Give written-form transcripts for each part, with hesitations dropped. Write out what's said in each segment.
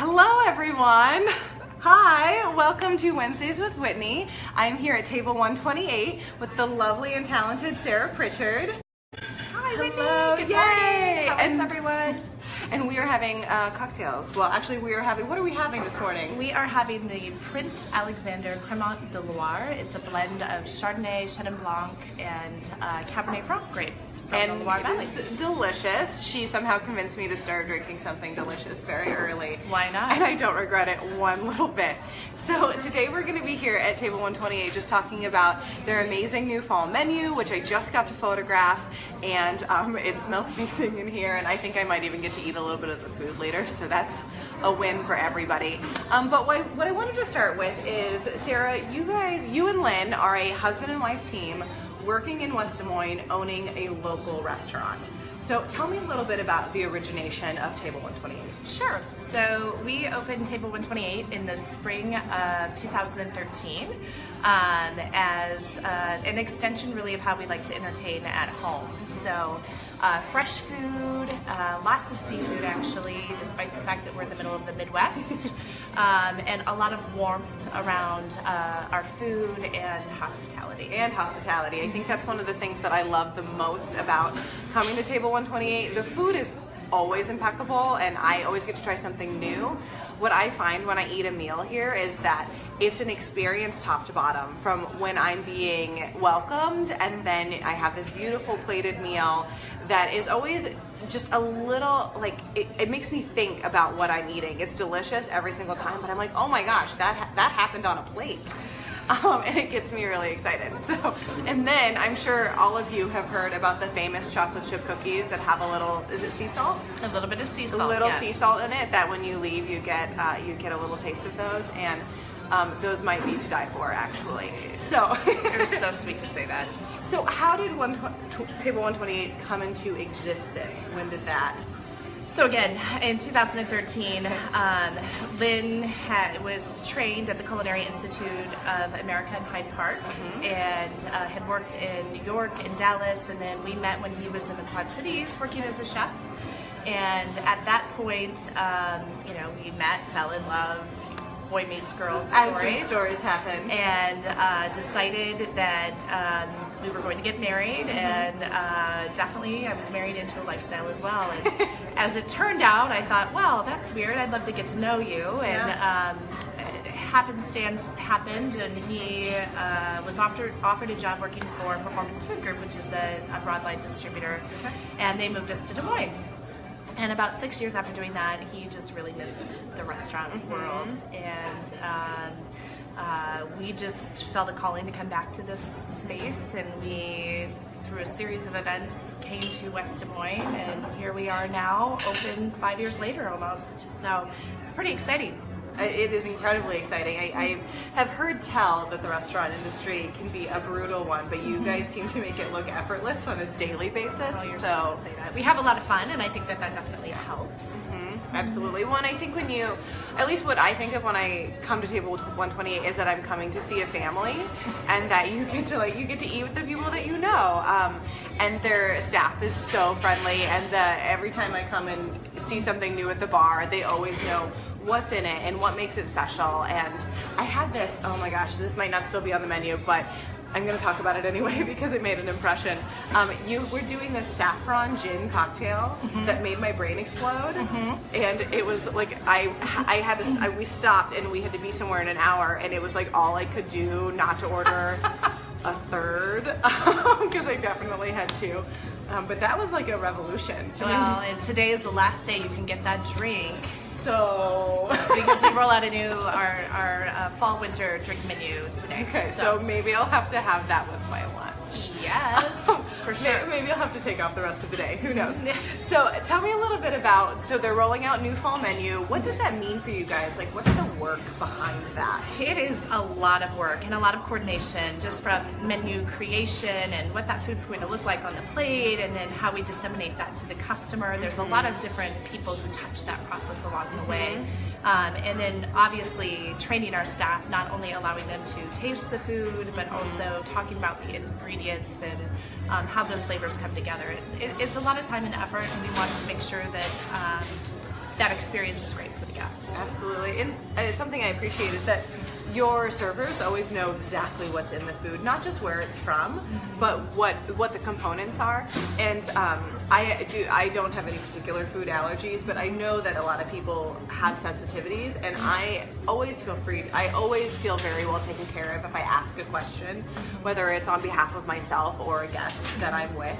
Hello everyone! Hi, welcome to Wednesdays with Whitney. I'm here at table 128 with the lovely and talented Sarah Pritchard. Hi Whitney! Hello, Good yay! morning! How is everyone? And we are having cocktails. Well, actually what are we having this morning? We are having the Prince Alexander Cremant de Loire. It's a blend of Chardonnay, Chenin Blanc, and Cabernet Franc grapes from the Loire Valley. It's delicious. She somehow convinced me to start drinking something delicious very early. Why not? And I don't regret it one little bit. So today we're going to be here at table 128 just talking about their amazing new fall menu, which I just got to photograph, and it smells amazing in here, and I think I might even get to eat a little bit of the food later, so that's a win for everybody. But what I wanted to start with is, Sarah, you and Lynn are a husband and wife team working in West Des Moines, owning a local restaurant. So tell me a little bit about the origination of Table 128. Sure. So we opened Table 128 in the spring of 2013 as an extension really of how we like to entertain at home. So fresh food, lots of seafood actually, despite the fact that we're in the middle of the Midwest, and a lot of warmth around our food and hospitality. I think that's one of the things that I love the most about coming to Table 128. The food is always impeccable, and I always get to try something new. What I find when I eat a meal here is that it's an experience top to bottom, from when I'm being welcomed, and then I have this beautiful plated meal that is always just a little, like, it makes me think about what I'm eating. It's delicious every single time, but I'm like, oh my gosh, that happened on a plate. And it gets me really excited. So, and then I'm sure all of you have heard about the famous chocolate chip cookies that have a little, is it sea salt? A little bit of sea salt. A little yes. sea salt in it, that when you leave you get a little taste of those, and those might be to die for, actually. So You're so sweet to say that. So how did Table 128 come into existence? When did that? So again, in 2013, Lynn was trained at the Culinary Institute of America in Hyde Park, and had worked in New York and Dallas, and then we met when he was in the Quad Cities working as a chef. And at that point, we met, fell in love, boy meets girl As these stories happen. and decided that we were going to get married, and definitely I was married into a lifestyle as well. And as it turned out, I thought, well, that's weird, I'd love to get to know you. And happenstance happened, and he was offered a job working for Performance Food Group, which is a broadline distributor, and they moved us to Des Moines. And about 6 years after doing that, he just really missed the restaurant world, and we just felt a calling to come back to this space, and we, through a series of events, came to West Des Moines, and here we are now, open 5 years later almost. So it's pretty exciting. It is incredibly exciting. I have heard tell that the restaurant industry can be a brutal one, but you guys seem to make it look effortless on a daily basis. Oh, you're so to say that. We have a lot of fun, and I think that definitely helps. Absolutely. Well, and I think at least what I think of when I come to Table 128 is that I'm coming to see a family, and that you get to eat with the people that you know. And their staff is so friendly, and every time I come and see something new at the bar, they always know what's in it and what makes it special. And I had this, oh my gosh, this might not still be on the menu, but I'm going to talk about it anyway because it made an impression. You were doing this saffron gin cocktail that made my brain explode, and it was like we stopped and we had to be somewhere in an hour, and it was like all I could do not to order a third, because I definitely had to. But that was like a revolution to me. Well, and today is the last day you can get that drink. So because we roll out our fall winter drink menu today. Okay, so maybe I'll have to have that with my lunch. Yes, for sure. Maybe I'll have to take off the rest of the day. Who knows? So tell me a little bit about, so they're rolling out new fall menu. What does that mean for you guys? Like, what's the work behind that? It is a lot of work and a lot of coordination, just from menu creation and what that food's going to look like on the plate, and then how we disseminate that to the customer. There's a lot of different people who touch that process along the way. And then obviously training our staff, not only allowing them to taste the food, but also talking about the ingredients and how those flavors come together. It's a lot of time and effort, and we want to make sure that that experience is great for the guests. Absolutely. And something I appreciate is that your servers always know exactly what's in the food, not just where it's from, but what the components are. And I don't have any particular food allergies, but I know that a lot of people have sensitivities, and I always feel very well taken care of if I ask a question, whether it's on behalf of myself or a guest that I'm with.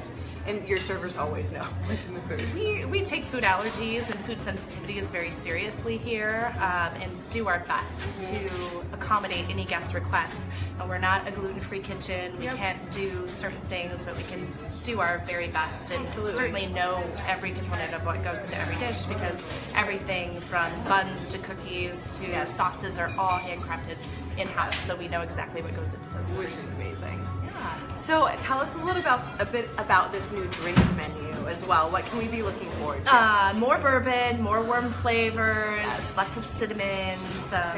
And your servers always know what's in the food. We take food allergies and food sensitivities very seriously here, and do our best to accommodate any guest requests. And we're not a gluten-free kitchen. We can't do certain things, but we can do our very best and certainly know every component of what goes into every dish, because everything from buns to cookies to sauces are all handcrafted in-house, so we know exactly what goes into those, which is amazing. Yeah. So tell us a bit about this new drink menu as well. What can we be looking forward to? More bourbon, more warm flavors, lots of cinnamon, some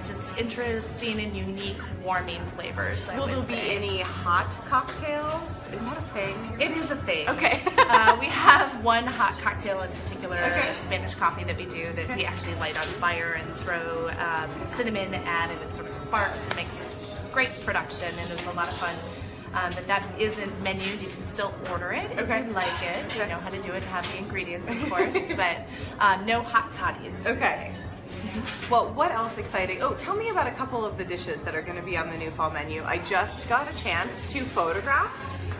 just interesting and unique warming flavors. Will there be any hot cocktails? Is that a thing? It is a thing. Okay. We have one hot cocktail in particular, a Spanish coffee that we do that we actually light on fire and throw cinnamon at, and it sort of sparks and makes this great production, and it's a lot of fun. But that isn't menued. You can still order it if you like it. You know how to do it, have the ingredients, of course, but no hot toddies. Okay. Well, what else exciting? Oh, tell me about a couple of the dishes that are going to be on the new fall menu. I just got a chance to photograph.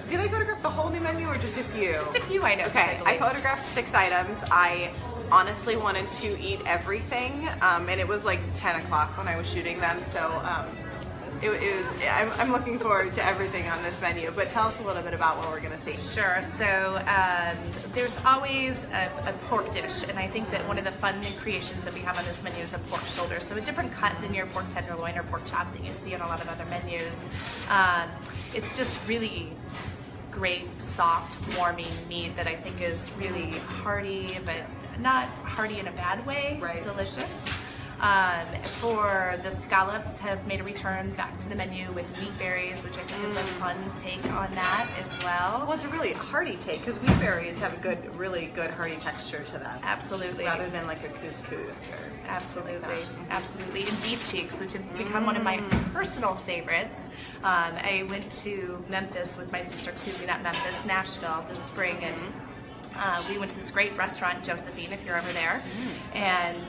Did I photograph the whole new menu or just a few? Just a few items. Okay, I photographed 6 items. I honestly wanted to eat everything, and it was like 10 o'clock when I was shooting them, so I'm looking forward to everything on this menu, but tell us a little bit about what we're going to see. Sure. So there's always a pork dish, and I think that one of the fun new creations that we have on this menu is a pork shoulder. So a different cut than your pork tenderloin or pork chop that you see on a lot of other menus. It's just really great, soft, warming meat that I think is really hearty, but not hearty in a bad way. Right. Delicious. For the scallops, have made a return back to the menu with wheat berries, which I think is a fun take on that as well. Well, it's a really hearty take because wheat berries have a really good hearty texture to them. Absolutely. Rather than like a couscous. Absolutely. And beef cheeks, which have become one of my personal favorites. I went to Memphis with my sister, Nashville this spring, and we went to this great restaurant, Josephine, if you're ever there, and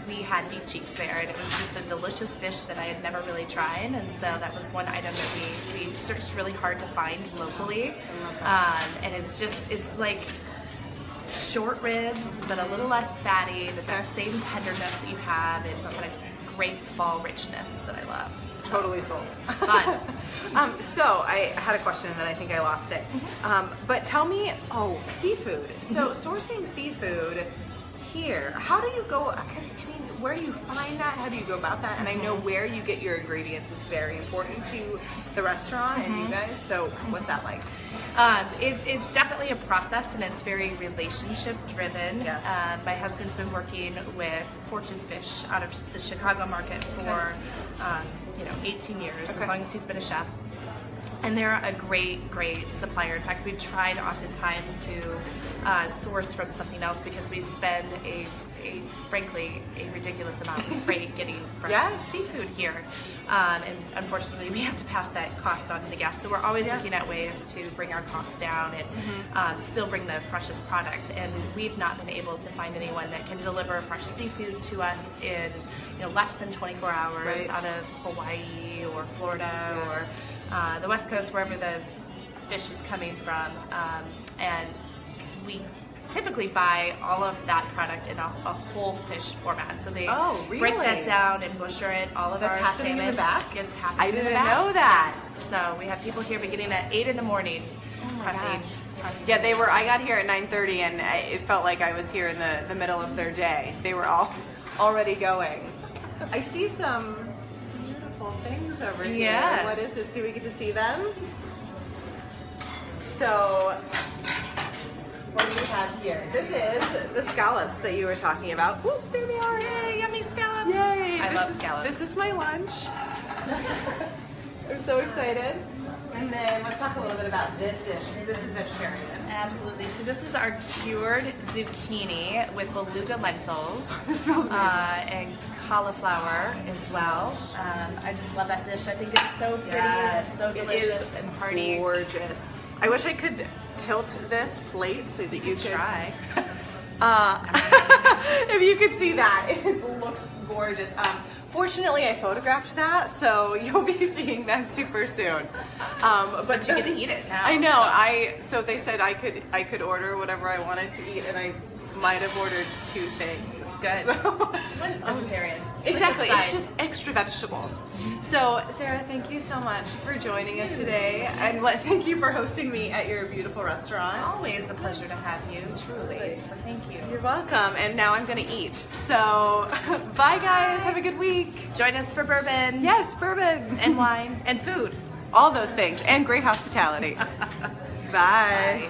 we had beef cheeks there, and it was just a delicious dish that I had never really tried, and so that was one item that we searched really hard to find locally, and it's like short ribs, but a little less fatty, but that same tenderness that you have, and kind of great fall richness that I love. So, totally sold. Fun. So I had a question and then I think I lost it. But tell me, seafood. So sourcing seafood here, how do you go, because I mean, where do you find that? How do you go about that? And I know where you get your ingredients is very important to the restaurant and you guys, so what's that like? It's definitely a process, and it's very relationship driven. Yes. My husband's been working with Fortune Fish out of the Chicago market for 18 years, as long as he's been a chef. And they're a great supplier. In fact, we've tried oftentimes to source from something else because we spend frankly a ridiculous amount of freight getting fresh seafood here. And unfortunately, we have to pass that cost on to the guests. So we're always looking at ways to bring our costs down and still bring the freshest product. And we've not been able to find anyone that can deliver fresh seafood to us in less than 24 hours out of Hawaii or Florida or the West Coast, wherever the fish is coming from. And we typically buy all of that product in a whole fish format. So they break that down and butcher it. All of our salmon in the back? gets happening I in the didn't back. know that. Yes. So we have people here beginning at 8 in the morning. Oh my gosh. Yeah, I got here at 9:30 and it felt like I was here in the middle of their day. They were all already going. I see some beautiful things over here. Yes. What is this? Do we get to see them? So, what do we have here? This is the scallops that you were talking about. Whoop, there they are. Yay, yummy scallops. Yay. I love scallops. This is my lunch. I'm so excited. And then let's talk a little bit about this dish, because this is vegetarian. Absolutely. So this is our cured zucchini with beluga lentils. This smells amazing. And cauliflower as well. I just love that dish. I think it's so pretty and so delicious and hearty. Gorgeous. I wish I could tilt this plate so that you could try. If you could see that, it looks gorgeous. Fortunately, I photographed that, so you'll be seeing that super soon. But you get to eat it now. I know. So they said I could order whatever I wanted to eat, and I might have ordered 2 things. Good. So, One's vegetarian. Exactly. Like it's just extra vegetables. So, Sarah, thank you so much for joining us today, and thank you for hosting me at your beautiful restaurant. Always a pleasure to have you, truly. So thank you. You're welcome. And now I'm going to eat. So, bye guys. Have a good week. Join us for bourbon. Yes, bourbon. And wine. And food. All those things. And great hospitality. Bye. Bye.